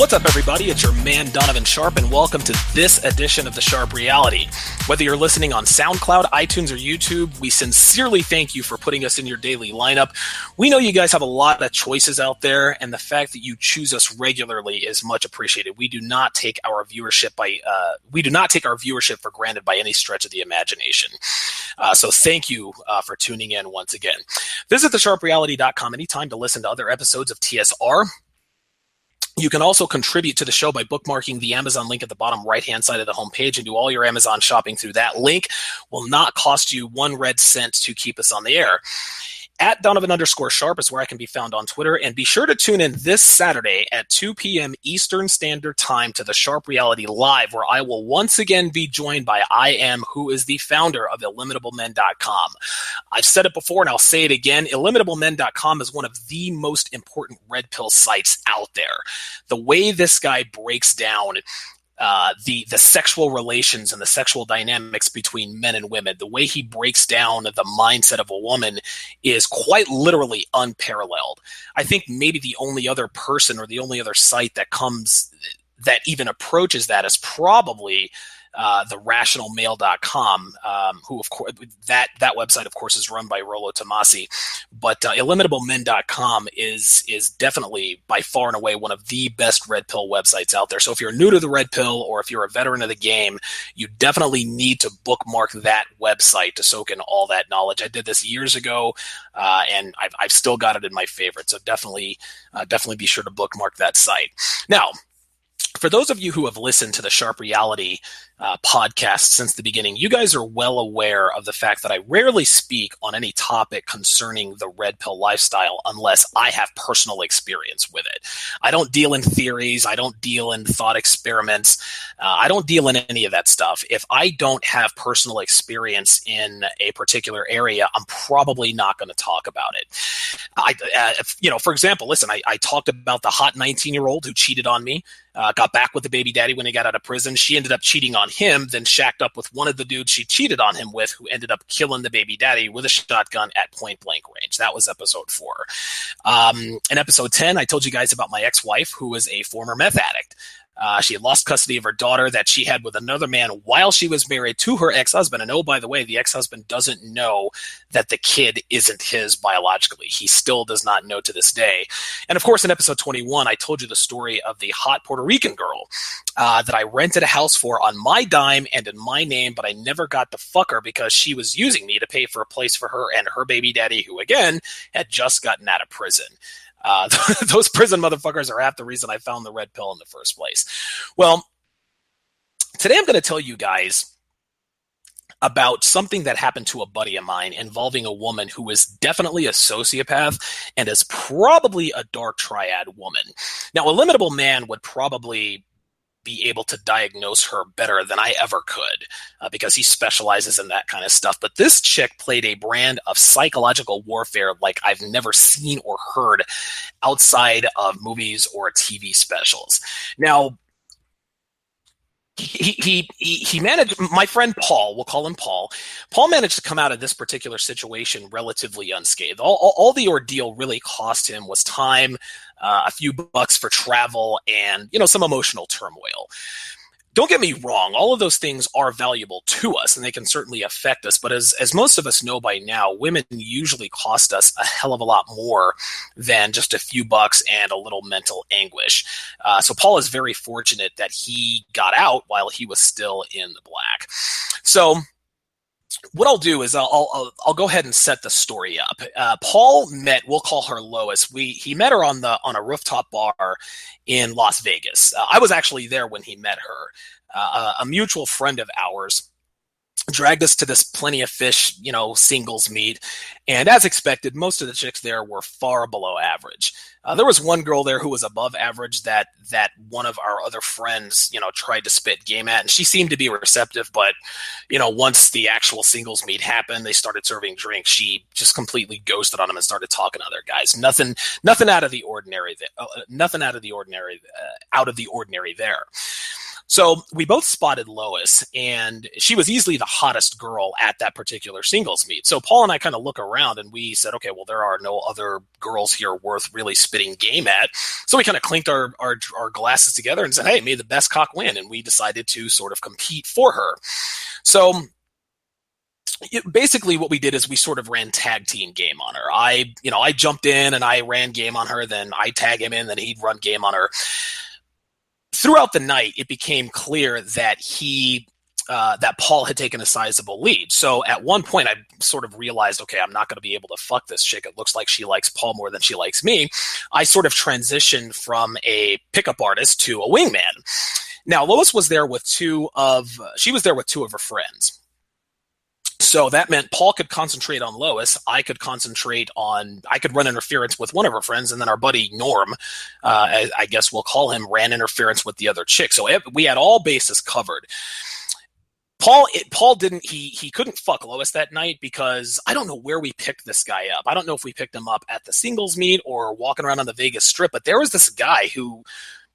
What's up, everybody? It's your man, Donovan Sharpe, and welcome to this edition of the Sharpe Reality. Whether you're listening on SoundCloud, iTunes, or YouTube, we sincerely thank you for putting us in your daily lineup. We know you guys have a lot of choices out there, and the fact that you choose us regularly is much appreciated. We do not take our viewership for granted by any stretch of the imagination. So thank you for tuning in once again. Visit thesharpereality.com anytime to listen to other episodes of TSR. You can also contribute to the show by bookmarking the Amazon link at the bottom right-hand side of the homepage and do all your Amazon shopping through that link. Will not cost you 1 red cent to keep us on the air. At Donovan_Sharpe is where I can be found on Twitter. And be sure to tune in this Saturday at 2 p.m. Eastern Standard Time to the Sharpe Reality Live, where I will once again be joined by IM, who is the founder of IllimitableMen.com. I've said it before and I'll say it again. IllimitableMen.com is one of the most important red pill sites out there. The way this guy breaks down the sexual relations and the sexual dynamics between men and women, the way he breaks down the mindset of a woman is quite literally unparalleled. I think maybe the only other person or the only other site that even approaches that is probably therationalmale.com, who of course that website of course is run by Rollo Tomasi, but IllimitableMen.com is definitely by far and away one of the best red pill websites out there. So if you're new to the red pill or if you're a veteran of the game, you definitely need to bookmark that website to soak in all that knowledge. I did this years ago, and I've still got it in my favorites. So definitely be sure to bookmark that site. Now, for those of you who have listened to the Sharpe Reality podcast since the beginning, you guys are well aware of the fact that I rarely speak on any topic concerning the red pill lifestyle unless I have personal experience with it. I don't deal in theories. I don't deal in thought experiments. I don't deal in any of that stuff. If I don't have personal experience in a particular area, I'm probably not going to talk about it. For example, listen, I talked about the hot 19-year-old who cheated on me. Got back with the baby daddy when he got out of prison. She ended up cheating on him, then shacked up with one of the dudes she cheated on him with, who ended up killing the baby daddy with a shotgun at point blank range. That was episode 4. In episode 10, I told you guys about my ex-wife, who was a former meth addict. She had lost custody of her daughter that she had with another man while she was married to her ex-husband. And oh, by the way, the ex-husband doesn't know that the kid isn't his biologically. He still does not know to this day. And of course, in episode 21, I told you the story of the hot Puerto Rican girl that I rented a house for on my dime and in my name, but I never got to fuck her because she was using me to pay for a place for her and her baby daddy, who again had just gotten out of prison. Those prison motherfuckers are half the reason I found the red pill in the first place. Well, today I'm going to tell you guys about something that happened to a buddy of mine involving a woman who is definitely a sociopath and is probably a dark triad woman. Now, a limitable man would probably be able to diagnose her better than I ever could because he specializes in that kind of stuff. But this chick played a brand of psychological warfare like I've never seen or heard outside of movies or TV specials. Now, he managed, my friend Paul, we'll call him Paul. Paul managed to come out of this particular situation relatively unscathed. All the ordeal really cost him was time, a few bucks for travel, and some emotional turmoil. Don't get me wrong, all of those things are valuable to us, and they can certainly affect us. But as most of us know by now, women usually cost us a hell of a lot more than just a few bucks and a little mental anguish. So Paul is very fortunate that he got out while he was still in the black. So what I'll do is I'll go ahead and set the story up. Paul met, we'll call her Lois. He met her on a rooftop bar in Las Vegas. I was actually there when he met her. A mutual friend of ours dragged us to this Plenty of Fish, singles meet. And as expected, most of the chicks there were far below average. There was one girl there who was above average that one of our other friends, tried to spit game at, and she seemed to be receptive. But, once the actual singles meet happened, they started serving drinks. She just completely ghosted on them and started talking to other guys. Nothing out of the ordinary. Out of the ordinary there. So we both spotted Lois, and she was easily the hottest girl at that particular singles meet. So Paul and I kind of look around, and we said, okay, well, there are no other girls here worth really spitting game at. So we kind of clinked our glasses together and said, hey, may the best cock win. And we decided to sort of compete for her. So basically what we did is we sort of ran tag team game on her. I jumped in and I ran game on her, then I tag him in, then he'd run game on her. Throughout the night, it became clear that that Paul had taken a sizable lead. So at one point, I sort of realized, okay, I'm not going to be able to fuck this chick. It looks like she likes Paul more than she likes me. I sort of transitioned from a pickup artist to a wingman. Now, Lois was there with two of her friends. So that meant Paul could concentrate on Lois. I could run interference with one of her friends, and then our buddy Norm, I guess we'll call him, ran interference with the other chick. So we had all bases covered. Paul he couldn't fuck Lois that night because I don't know where we picked this guy up. I don't know if we picked him up at the singles meet or walking around on the Vegas Strip, but there was this guy who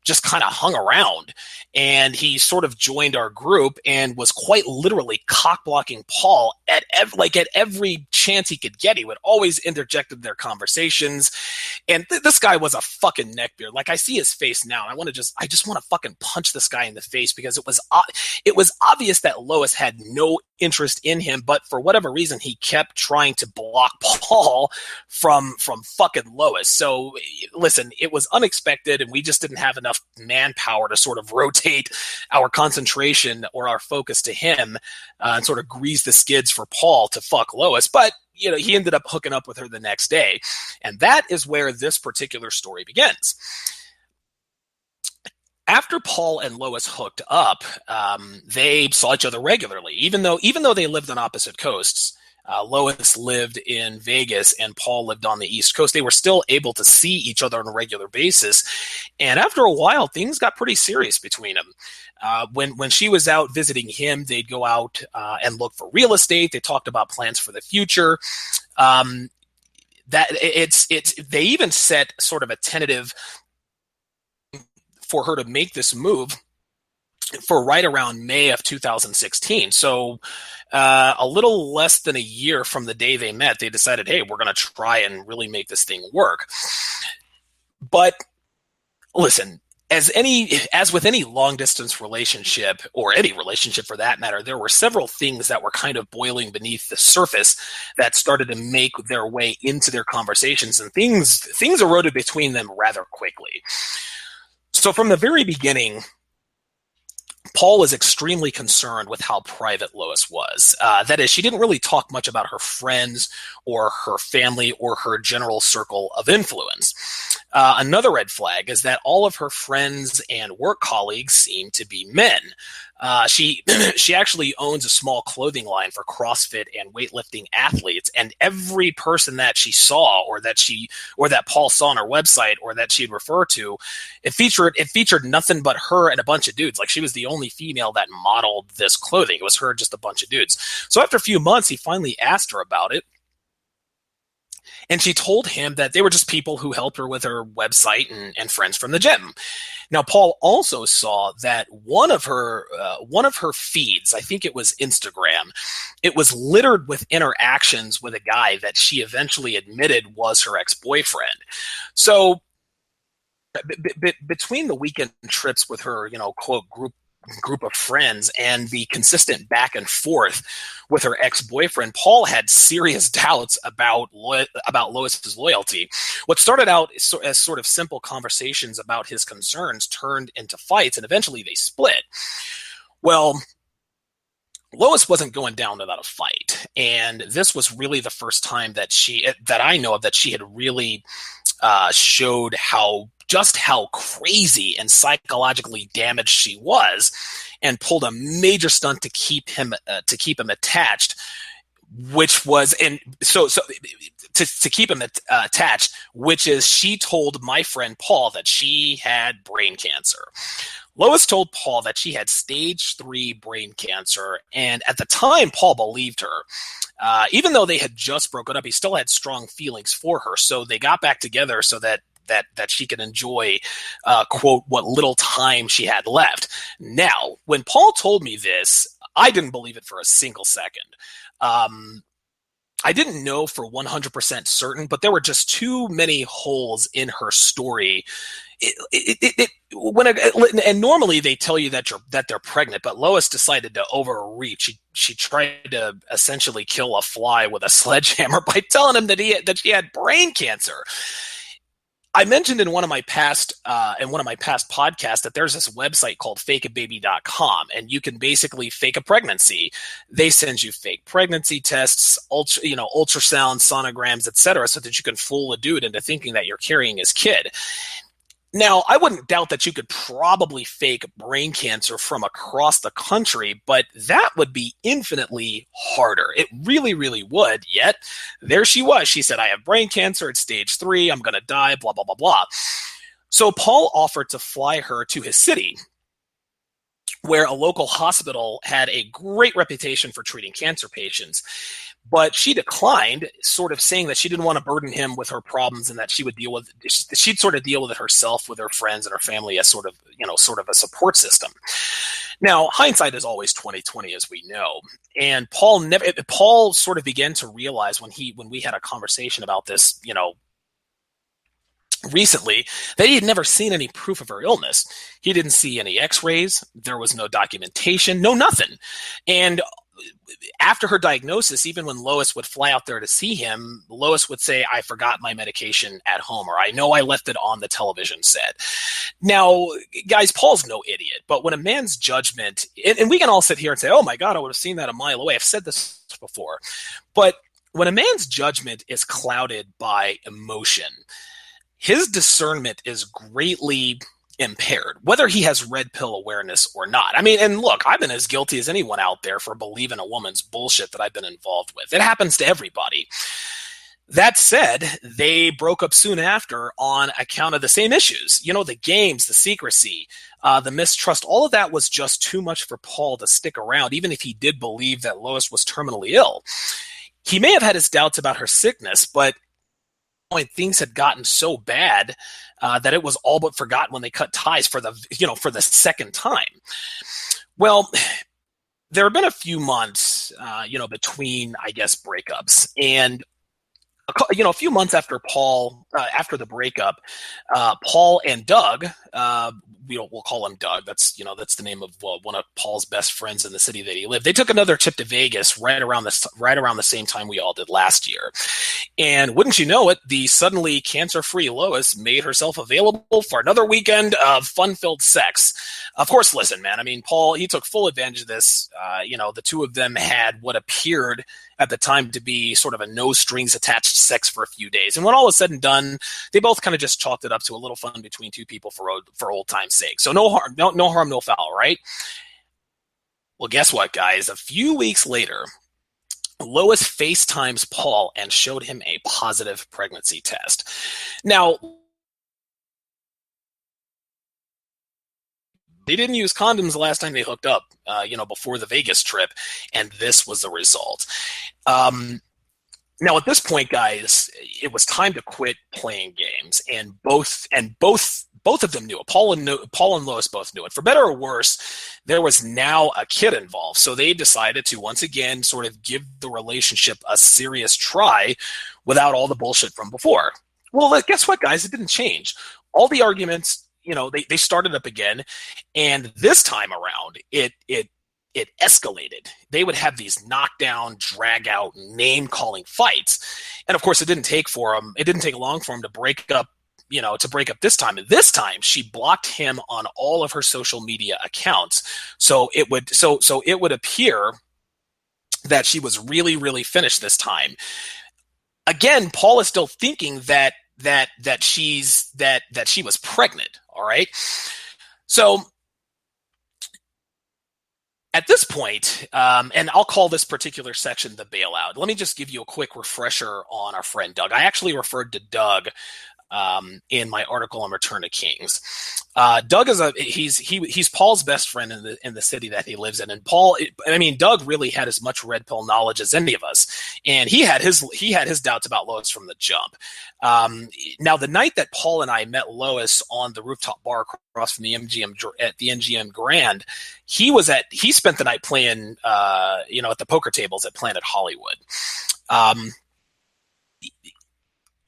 just kind of hung around, and he sort of joined our group and was quite literally cock-blocking Paul at every chance he could get. He would always interject in their conversations, and this guy was a fucking neckbeard. Like, I see his face now, and I just want to fucking punch this guy in the face because it was obvious that Lois had no interest in him, but for whatever reason, he kept trying to block Paul from fucking Lois. So, listen, it was unexpected, and we just didn't have enough manpower to sort of rotate our concentration or our focus to him and sort of grease the skids for Paul to fuck Lois. But, he ended up hooking up with her the next day. And that is where this particular story begins. After Paul and Lois hooked up, they saw each other regularly, even though they lived on opposite coasts. Lois lived in Vegas and Paul lived on the East Coast. They were still able to see each other on a regular basis. And after a while, things got pretty serious between them. When she was out visiting him, they'd go out and look for real estate. They talked about plans for the future. They even set sort of a tentative for her to make this move for right around May of 2016. So a little less than a year from the day they met, they decided, hey, we're going to try and really make this thing work. But listen, as with any long distance relationship, or any relationship for that matter, there were several things that were kind of boiling beneath the surface that started to make their way into their conversations, and things eroded between them rather quickly. So from the very beginning, Paul was extremely concerned with how private Lois was. That is, she didn't really talk much about her friends or her family or her general circle of influence. Another red flag is that all of her friends and work colleagues seem to be men. She actually owns a small clothing line for CrossFit and weightlifting athletes, and every person that she saw or that Paul saw on her website or that she'd refer to, it featured nothing but her and a bunch of dudes. Like, she was the only female that modeled this clothing. It was her, just a bunch of dudes. So after a few months, he finally asked her about it. And she told him that they were just people who helped her with her website and friends from the gym. Now, Paul also saw that one of her feeds, I think it was Instagram, it was littered with interactions with a guy that she eventually admitted was her ex-boyfriend. So between the weekend trips with her, quote, group of friends and the consistent back and forth with her ex-boyfriend, Paul had serious doubts about Lois's loyalty. What started out as sort of simple conversations about his concerns turned into fights, and eventually they split. Well, Lois wasn't going down without a fight, and this was really the first time that I know of that she had really showed how crazy and psychologically damaged she was, and pulled a major stunt to keep him attached, which was to keep him attached, which is she told my friend Paul that she had brain cancer. Lois told Paul that she had stage 3 brain cancer, and at the time, Paul believed her. Even though they had just broken up, he still had strong feelings for her, so they got back together so that that she could enjoy, quote, what little time she had left. Now, when Paul told me this, I didn't believe it for a single second. I didn't know for 100% certain, but there were just too many holes in her story. And normally they tell you that they're pregnant, but Lois decided to overreach. She tried to essentially kill a fly with a sledgehammer by telling him that she had brain cancer. I mentioned in one of my past podcasts that there's this website called fakeababy.com, and you can basically fake a pregnancy. They send you fake pregnancy tests, ultrasound, sonograms, etc., so that you can fool a dude into thinking that you're carrying his kid. Now, I wouldn't doubt that you could probably fake brain cancer from across the country, but that would be infinitely harder. It really, really would. Yet, there she was. She said, I have brain cancer. It's stage 3. I'm going to die, blah, blah, blah, blah. So Paul offered to fly her to his city, where a local hospital had a great reputation for treating cancer patients. But she declined, sort of saying that she didn't want to burden him with her problems and that she'd sort of deal with it herself with her friends and her family as sort of a support system. Now, hindsight is always 20/20, as we know. And Paul sort of began to realize when we had a conversation about this, recently, that he had never seen any proof of her illness. He didn't see any x-rays. There was no documentation, no nothing. And after her diagnosis, even when Lois would fly out there to see him, Lois would say, I forgot my medication at home, or I know I left it on the television set. Now, guys, Paul's no idiot, but when a man's judgment, and we can all sit here and say, oh my God, I would have seen that a mile away. I've said this before, but when a man's judgment is clouded by emotion, his discernment is greatly impaired, whether he has red pill awareness or not. I mean, and look, I've been as guilty as anyone out there for believing a woman's bullshit that I've been involved with. It happens to everybody. That said, they broke up soon after on account of the same issues. The games, the secrecy, the mistrust, all of that was just too much for Paul to stick around, even if he did believe that Lois was terminally ill. He may have had his doubts about her sickness, but things had gotten so bad that it was all but forgotten when they cut ties for the second time. Well, there have been a few months, between, I guess, breakups, and a few months after after the breakup, Paul and Doug, we'll call him Doug. That's the name of one of Paul's best friends in the city that he lived. They took another trip to Vegas right around the same time we all did last year. And wouldn't you know it, the suddenly cancer-free Lois made herself available for another weekend of fun-filled sex. Of course, listen, man. I mean, Paul, he took full advantage of this. The two of them had what appeared at the time to be sort of a no-strings-attached sex for a few days. And when all was said and done, they both kind of just chalked it up to a little fun between two people for old time's sake. So no harm, no foul, right? Well, guess what, guys? A few weeks later, Lois FaceTimes Paul and showed him a positive pregnancy test. Now, they didn't use condoms the last time they hooked up, before the Vegas trip, and this was the result. Now, at this point, guys, it was time to quit playing games, and both of them knew it. Paul and Lois both knew it. For better or worse, there was now a kid involved, so they decided to once again sort of give the relationship a serious try without all the bullshit from before. Well, guess what, guys? It didn't change. All the arguments, they started up again, and this time around, it escalated. They would have these knockdown, drag-out, name-calling fights, and of course, it didn't take long for him to break up. This time. And this time, she blocked him on all of her social media accounts. So it would appear that she was really, really finished this time. Again, Paul is still thinking that she was pregnant. All right. So at this point, and I'll call this particular section the bailout. Let me just give you a quick refresher on our friend Doug. I actually referred to Doug in my article on Return to Kings. Doug is he's Paul's best friend in the city that he lives in, and Doug really had as much red pill knowledge as any of us. and he had his doubts about Lois from the jump. Now, the night that Paul and I met Lois on the rooftop bar across from the MGM at the MGM Grand, he spent the night playing, at the poker tables at Planet Hollywood.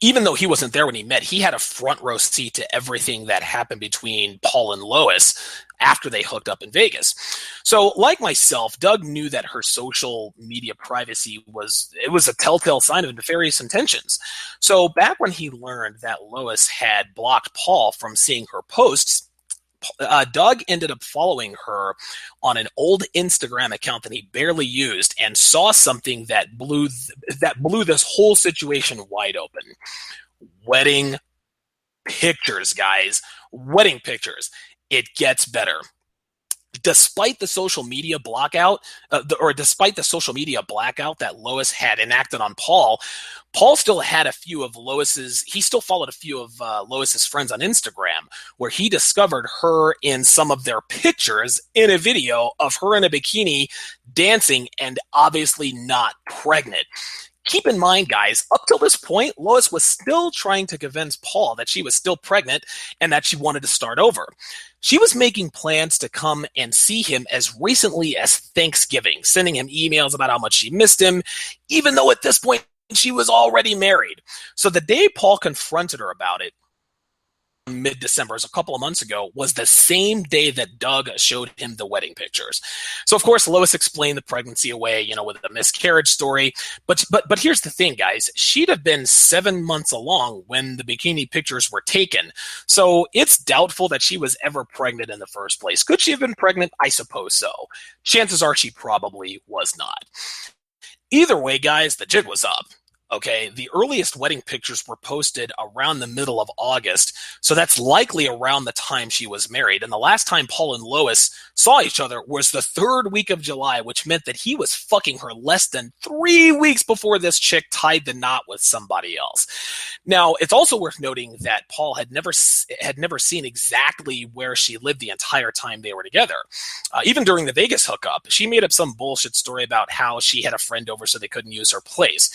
Even though he wasn't there when he met, he had a front row seat to everything that happened between Paul and Lois after they hooked up in Vegas. So, like myself, Doug knew that her social media privacy was a telltale sign of nefarious intentions. So, back when he learned that Lois had blocked Paul from seeing her posts, Doug ended up following her on an old Instagram account that he barely used and saw something that blew this whole situation wide open. Wedding pictures, guys. Wedding pictures. It gets better. Despite the social media blackout that Lois had enacted on Paul still had he still followed a few of Lois's friends on Instagram, where he discovered her in some of their pictures in a video of her in a bikini dancing and obviously not pregnant. Keep in mind, guys, up till this point, Lois was still trying to convince Paul that she was still pregnant and that she wanted to start over. She was making plans to come and see him as recently as Thanksgiving, sending him emails about how much she missed him, even though at this point she was already married. So the day Paul confronted her about it, mid-December, a couple of months ago, was the same day that Doug showed him the wedding pictures. So, of course, Lois explained the pregnancy away, with a miscarriage story. But here's the thing, guys. She'd have been 7 months along when the bikini pictures were taken. So it's doubtful that she was ever pregnant in the first place. Could she have been pregnant? I suppose so. Chances are she probably was not. Either way, guys, the jig was up. Okay, the earliest wedding pictures were posted around the middle of August, so that's likely around the time she was married. And the last time Paul and Lois saw each other was the third week of July, which meant that he was fucking her less than 3 weeks before this chick tied the knot with somebody else. Now, it's also worth noting that Paul had never seen exactly where she lived the entire time they were together. Even during the Vegas hookup, she made up some bullshit story about how she had a friend over so they couldn't use her place.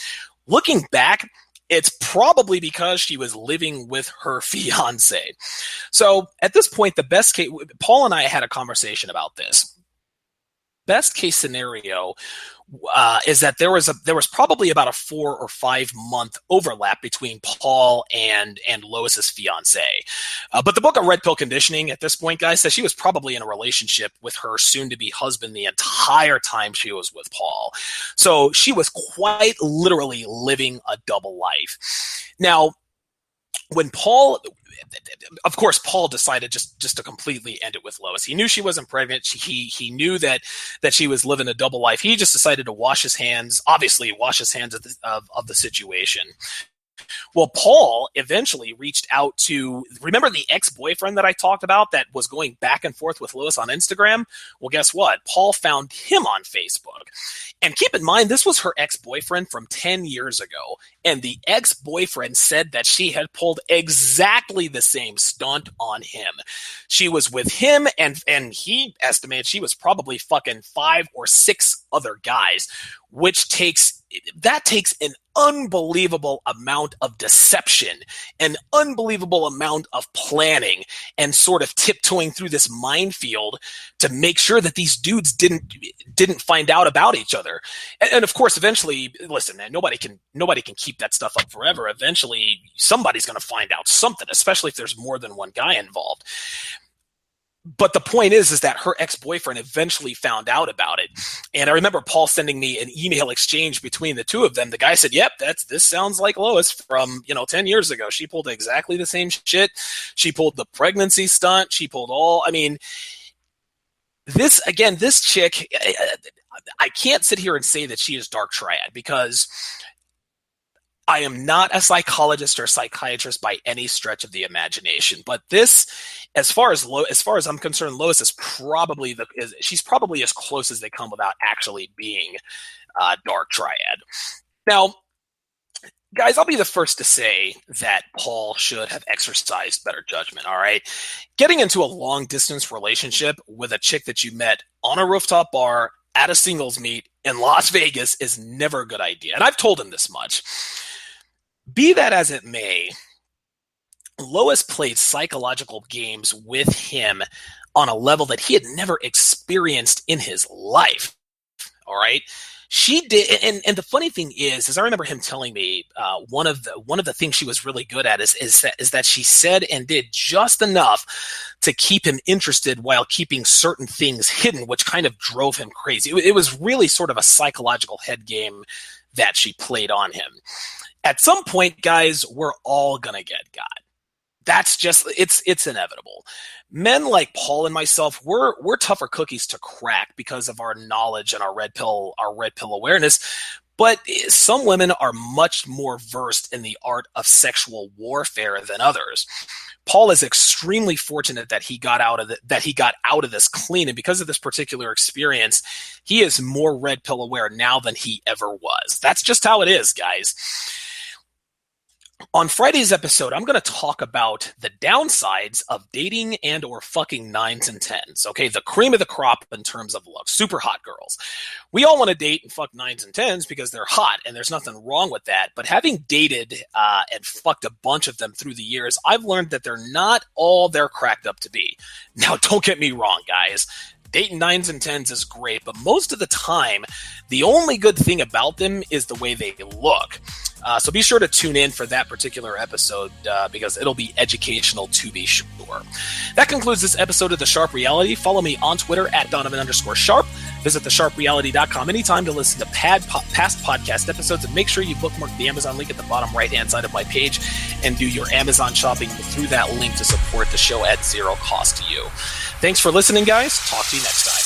Looking back, it's probably because she was living with her fiance. So at this point, the best case, Paul and I had a conversation about this. Best case scenario is that there was probably about a 4 or 5 month overlap between Paul and Lois's fiance. But the book of Red Pill Conditioning at this point, guys, says she was probably in a relationship with her soon-to-be husband the entire time she was with Paul. So she was quite literally living a double life. Now, when Paul decided just to completely end it with Lois. He knew she wasn't pregnant. He knew that she was living a double life. He just decided to wash his hands of the situation. Well, Paul eventually reached out to, remember the ex-boyfriend that I talked about that was going back and forth with Lois on Instagram? Well, guess what? Paul found him on Facebook. And keep in mind, this was her ex-boyfriend from 10 years ago. And the ex-boyfriend said that she had pulled exactly the same stunt on him. She was with him, and he estimated she was probably fucking 5 or 6 other guys, which takes an unbelievable amount of deception, an unbelievable amount of planning, and sort of tiptoeing through this minefield to make sure that these dudes didn't find out about each other. And of course, eventually, listen, man, nobody can keep that stuff up forever. Eventually, somebody's going to find out something, especially if there's more than one guy involved. But the point is that her ex-boyfriend eventually found out about it. And I remember Paul sending me an email exchange between the two of them. The guy said, yep, this sounds like Lois from, 10 years ago. She pulled exactly the same shit. She pulled the pregnancy stunt. She pulled this chick, I can't sit here and say that she is dark triad because I am not a psychologist or psychiatrist by any stretch of the imagination, but this, as far as I'm concerned, Lois is probably she's probably as close as they come without actually being dark triad. Now, guys, I'll be the first to say that Paul should have exercised better judgment. All right, getting into a long distance relationship with a chick that you met on a rooftop bar at a singles meet in Las Vegas is never a good idea. And I've told him this much. Be that as it may, Lois played psychological games with him on a level that he had never experienced in his life. All right. She did, and the funny thing is I remember him telling me one of the things she was really good at is that she said and did just enough to keep him interested while keeping certain things hidden, which kind of drove him crazy. It was really sort of a psychological head game that she played on him. At some point, guys, we're all gonna get got. That's just it's inevitable. Men like Paul and myself, we're tougher cookies to crack because of our knowledge and our red pill awareness. But some women are much more versed in the art of sexual warfare than others. Paul is extremely fortunate that he got out of this clean, and because of this particular experience, he is more red pill aware now than he ever was. That's just how it is, guys. On Friday's episode, I'm going to talk about the downsides of dating and or fucking 9s and 10s. Okay, the cream of the crop in terms of love. Super hot girls. We all want to date and fuck 9s and 10s because they're hot, and there's nothing wrong with that. But having dated and fucked a bunch of them through the years, I've learned that they're not all they're cracked up to be. Now, don't get me wrong, guys. Dating 9s and 10s is great, but most of the time, the only good thing about them is the way they look. So be sure to tune in for that particular episode because it'll be educational to be sure. That concludes this episode of The Sharpe Reality. Follow me on Twitter at Donovan_Sharpe. Visit thesharpereality.com anytime to listen to past podcast episodes, and make sure you bookmark the Amazon link at the bottom right-hand side of my page and do your Amazon shopping through that link to support the show at zero cost to you. Thanks for listening, guys. Talk to you next time.